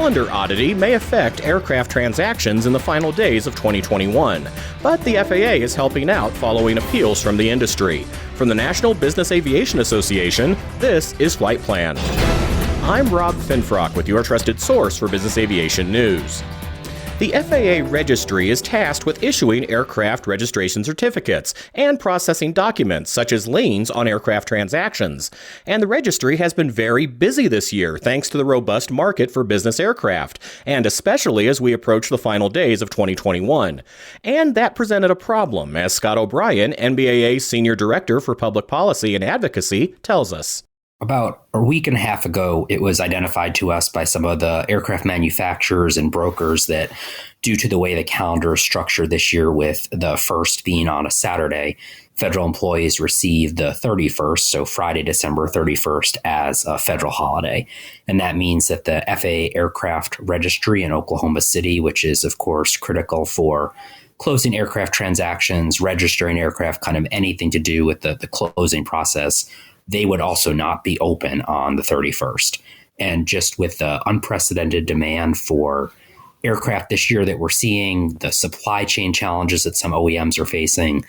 calendar oddity may affect aircraft transactions in the final days of 2021, but the FAA is helping out following appeals from the industry. From the National Business Aviation Association, this is Flight Plan. I'm Rob Finfrock with your trusted source for business aviation news. The FAA Registry is tasked with issuing aircraft registration certificates and processing documents such as liens on aircraft transactions. And the registry has been very busy this year thanks to the robust market for business aircraft, and especially as we approach the final days of 2021. And that presented a problem, as Scott O'Brien, NBAA Senior Director for Public Policy and Advocacy, tells us. About a week and a half ago, it was identified to us by some of the aircraft manufacturers and brokers that due to the way the calendar is structured this year, with the first being on a Saturday, federal employees receive the 31st, so Friday, December 31st, as a federal holiday. And that means that the FAA Aircraft Registry in Oklahoma City, which is, of course, critical for closing aircraft transactions, registering aircraft, kind of anything to do with the closing process, they would also not be open on the 31st. And just with the unprecedented demand for aircraft this year that we're seeing, the supply chain challenges that some OEMs are facing,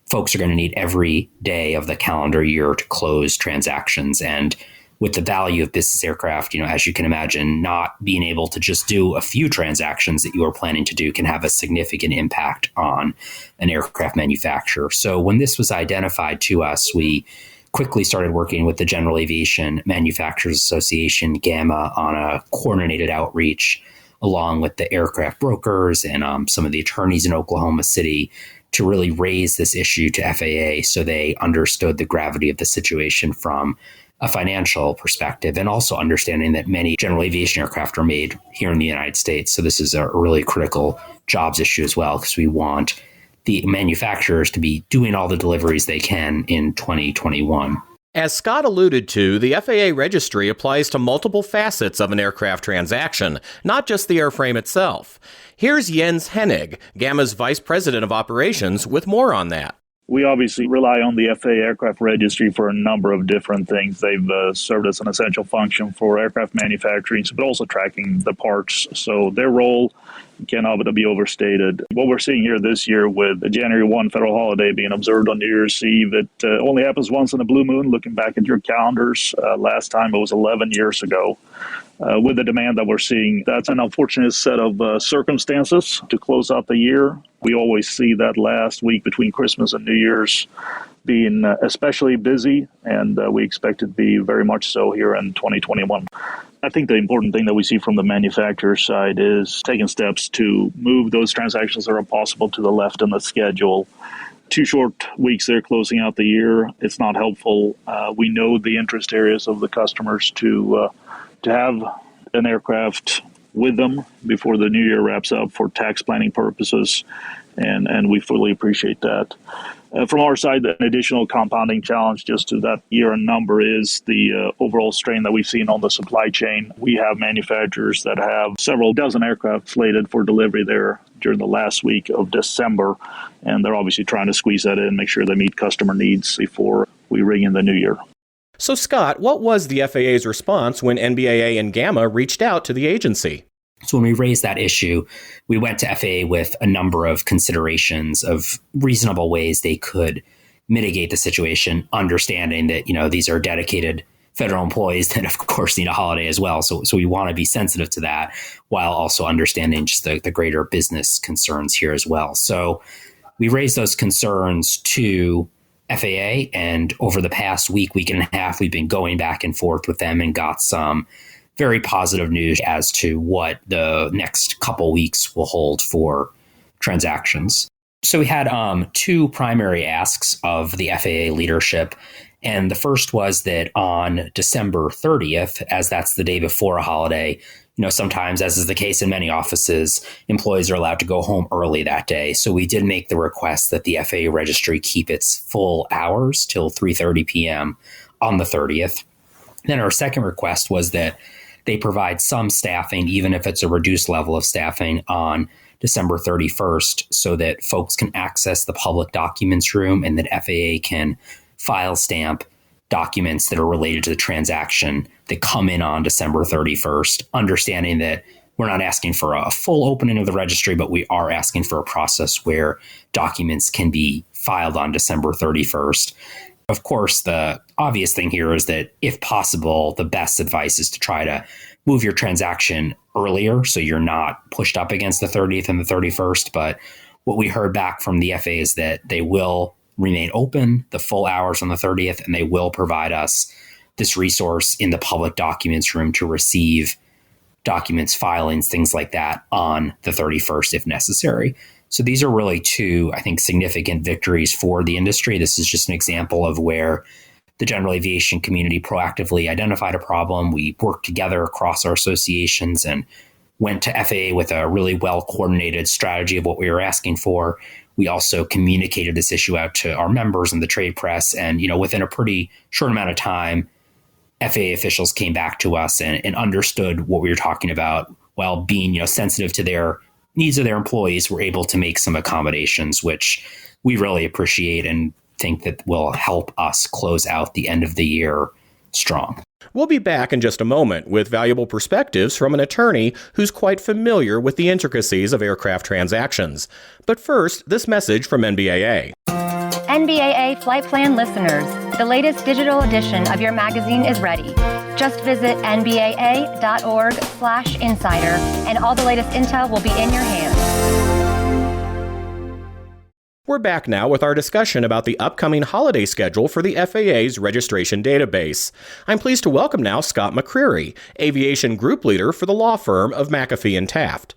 folks are going to need every day of the calendar year to close transactions. And with the value of business aircraft, as you can imagine, not being able to just do a few transactions that you are planning to do can have a significant impact on an aircraft manufacturer. So when this was identified to us, we quickly started working with the General Aviation Manufacturers Association, GAMA, on a coordinated outreach along with the aircraft brokers and some of the attorneys in Oklahoma City to really raise this issue to FAA so they understood the gravity of the situation from a financial perspective, and also understanding that many general aviation aircraft are made here in the United States. So this is a really critical jobs issue as well, because we want the manufacturers to be doing all the deliveries they can in 2021. As Scott alluded to, the FAA Registry applies to multiple facets of an aircraft transaction, not just the airframe itself. Here's Jens Hennig, GAMA's Vice President of Operations, with more on that. We obviously rely on the FAA Aircraft Registry for a number of different things. They've served as an essential function for aircraft manufacturing, but also tracking the parts. So their role cannot be overstated. What we're seeing here this year with the January 1 federal holiday being observed on New Year's Eve, it only happens once in a blue moon. Looking back at your calendars, last time it was 11 years ago. With the demand that we're seeing, that's an unfortunate set of circumstances to close out the year. We always see that last week between Christmas and New Year's being especially busy, and we expect it to be very much so here in 2021. I think the important thing that we see from the manufacturer side is taking steps to move those transactions that are possible to the left in the schedule. 2 short weeks there closing out the year, it's not helpful. We know the interest areas of the customers to have an aircraft with them before the new year wraps up for tax planning purposes, and we fully appreciate that. From our side, an additional compounding challenge just to that year-end number is the overall strain that we've seen on the supply chain. We have manufacturers that have several dozen aircraft slated for delivery there during the last week of December, and they're obviously trying to squeeze that in, make sure they meet customer needs before we ring in the new year. So, Scott, what was the FAA's response when NBAA and GAMA reached out to the agency? So when we raised that issue, we went to FAA with a number of considerations of reasonable ways they could mitigate the situation, understanding that, these are dedicated federal employees that, of course, need a holiday as well. So we want to be sensitive to that while also understanding just the greater business concerns here as well. So we raised those concerns to FAA, and over the past week and a half, we've been going back and forth with them and got some very positive news as to what the next couple weeks will hold for transactions. So we had 2 primary asks of the FAA leadership. And the first was that on December 30th, as that's the day before a holiday, sometimes, as is the case in many offices, employees are allowed to go home early that day. So we did make the request that the FAA Registry keep its full hours till 3:30 p.m. on the 30th. Then our second request was that they provide some staffing, even if it's a reduced level of staffing, on December 31st, so that folks can access the public documents room and that FAA can file stamp documents that are related to the transaction that come in on December 31st, understanding that we're not asking for a full opening of the registry, but we are asking for a process where documents can be filed on December 31st. Of course, the obvious thing here is that if possible, the best advice is to try to move your transaction earlier so you're not pushed up against the 30th and the 31st. But what we heard back from the FAA is that they will remain open the full hours on the 30th, and they will provide us this resource in the public documents room to receive documents, filings, things like that on the 31st if necessary. So these are really two, I think, significant victories for the industry. This is just an example of where the general aviation community proactively identified a problem. We worked together across our associations and went to FAA with a really well-coordinated strategy of what we were asking for. We also communicated this issue out to our members and the trade press. And, within a pretty short amount of time, FAA officials came back to us and understood what we were talking about while being, sensitive to their needs of their employees. Were able to make some accommodations, which we really appreciate and think that will help us close out the end of the year strong. We'll be back in just a moment with valuable perspectives from an attorney who's quite familiar with the intricacies of aircraft transactions. But first, this message from NBAA. NBAA Flight Plan listeners, the latest digital edition of your magazine is ready. Just visit nbaa.org/insider and all the latest intel will be in your hands. We're back now with our discussion about the upcoming holiday schedule for the FAA's registration database. I'm pleased to welcome now Scott McCreary, aviation group leader for the law firm of McAfee and Taft.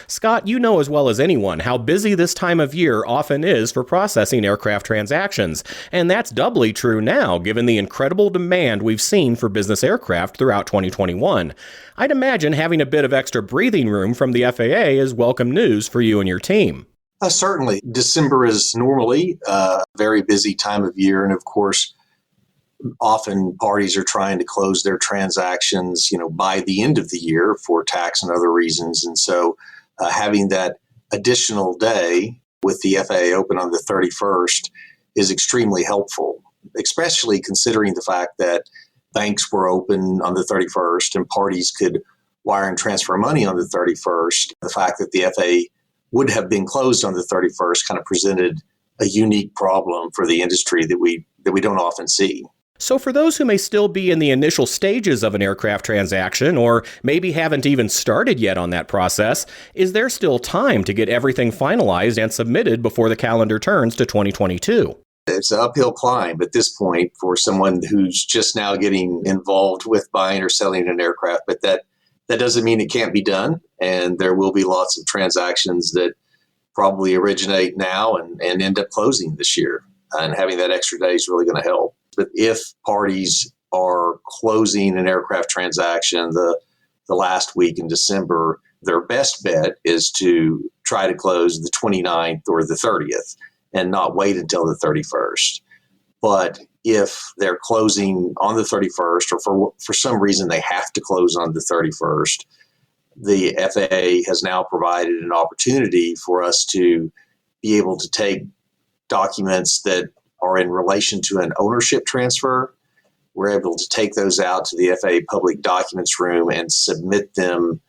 Scott, you know as well as anyone how busy this time of year often is for processing aircraft transactions, and that's doubly true now given the incredible demand we've seen for business aircraft throughout 2021. I'd imagine having a bit of extra breathing room from the FAA is welcome news for you and your team. Certainly. December is normally a very busy time of year. And of course, often parties are trying to close their transactions, by the end of the year for tax and other reasons. And so having that additional day with the FAA open on the 31st is extremely helpful, especially considering the fact that banks were open on the 31st and parties could wire and transfer money on the 31st. The fact that the FAA would have been closed on the 31st kind of presented a unique problem for the industry that we don't often see. So for those who may still be in the initial stages of an aircraft transaction or maybe haven't even started yet on that process, is there still time to get everything finalized and submitted before the calendar turns to 2022? It's an uphill climb at this point for someone who's just now getting involved with buying or selling an aircraft, but that doesn't mean it can't be done. And there will be lots of transactions that probably originate now and end up closing this year. And having that extra day is really going to help. But if parties are closing an aircraft transaction the last week in December, their best bet is to try to close the 29th or the 30th and not wait until the 31st. But if they're closing on the 31st or for some reason they have to close on the 31st, the FAA has now provided an opportunity for us to be able to take documents that are in relation to an ownership transfer. We're able to take those out to the FAA Public Documents Room and submit them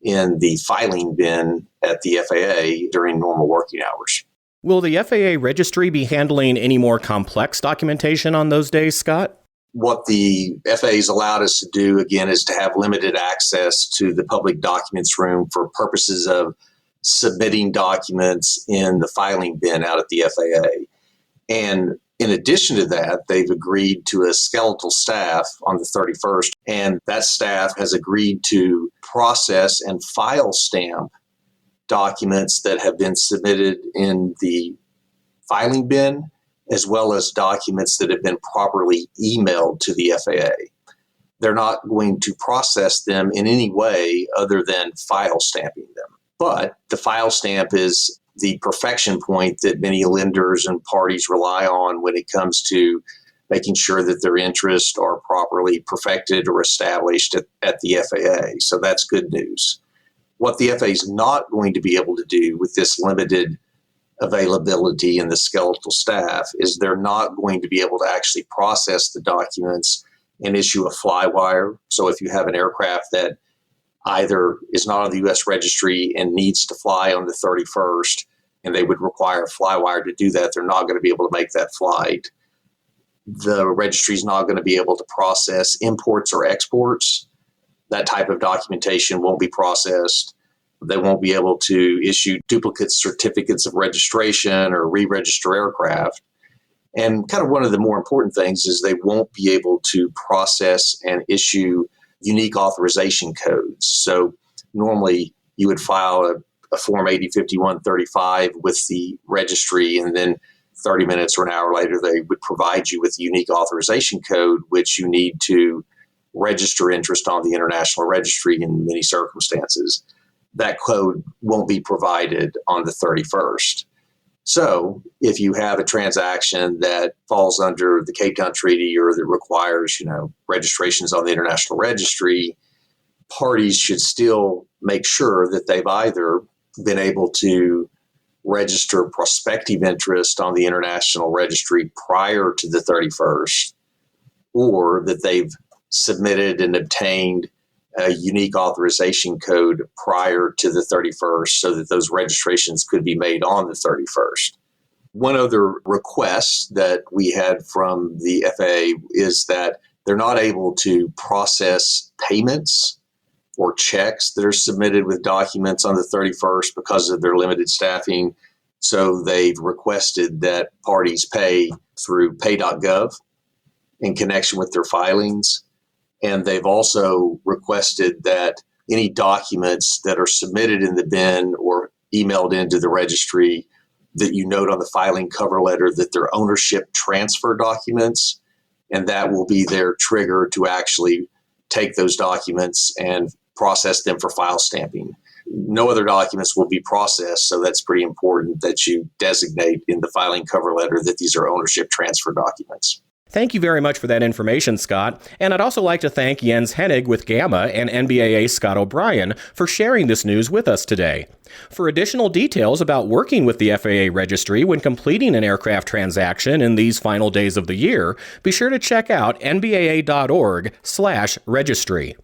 in the filing bin at the FAA during normal working hours. Will the FAA Registry be handling any more complex documentation on those days, Scott? What the FAA has allowed us to do, again, is to have limited access to the Public Documents Room for purposes of submitting documents in the filing bin out at the FAA. And in addition to that, they've agreed to a skeletal staff on the 31st, and that staff has agreed to process and file stamp documents that have been submitted in the filing bin, as well as documents that have been properly emailed to the FAA. They're not going to process them in any way other than file stamping them. But the file stamp is the perfection point that many lenders and parties rely on when it comes to making sure that their interests are properly perfected or established at the FAA. So that's good news. What the FAA is not going to be able to do with this limited availability in the skeletal staff is they're not going to be able to actually process the documents and issue a flywire. So if you have an aircraft that either is not on the U.S. registry and needs to fly on the 31st, and they would require a Flywire to do that, they're not going to be able to make that flight. The registry is not going to be able to process imports or exports. That type of documentation won't be processed. They won't be able to issue duplicate certificates of registration or re-register aircraft. And kind of one of the more important things is they won't be able to process and issue unique authorization codes. So normally you would file a Form 805135 with the registry, and then 30 minutes or an hour later, they would provide you with a unique authorization code, which you need to register interest on the international registry in many circumstances. That code won't be provided on the 31st. So if you have a transaction that falls under the Cape Town Treaty or that requires, registrations on the international registry, parties should still make sure that they've either been able to register prospective interest on the international registry prior to the 31st, or that they've submitted and obtained a unique authorization code prior to the 31st so that those registrations could be made on the 31st. One other request that we had from the FAA is that they're not able to process payments or checks that are submitted with documents on the 31st because of their limited staffing. So they've requested that parties pay through pay.gov in connection with their filings. And they've also requested that any documents that are submitted in the bin or emailed into the registry that you note on the filing cover letter that they're ownership transfer documents, and that will be their trigger to actually take those documents and process them for file stamping. No other documents will be processed, so that's pretty important that you designate in the filing cover letter that these are ownership transfer documents. Thank you very much for that information, Scott. And I'd also like to thank Jens Hennig with GAMA and NBAA Scott O'Brien for sharing this news with us today. For additional details about working with the FAA Registry when completing an aircraft transaction in these final days of the year, be sure to check out nbaa.org/registry.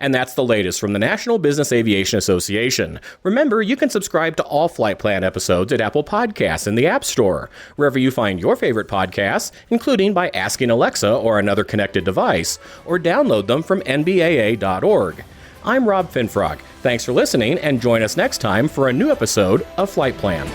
And that's the latest from the National Business Aviation Association. Remember, you can subscribe to all Flight Plan episodes at Apple Podcasts in the App Store, wherever you find your favorite podcasts, including by asking Alexa or another connected device, or download them from nbaa.org. I'm Rob Finfrock. Thanks for listening, and join us next time for a new episode of Flight Plan.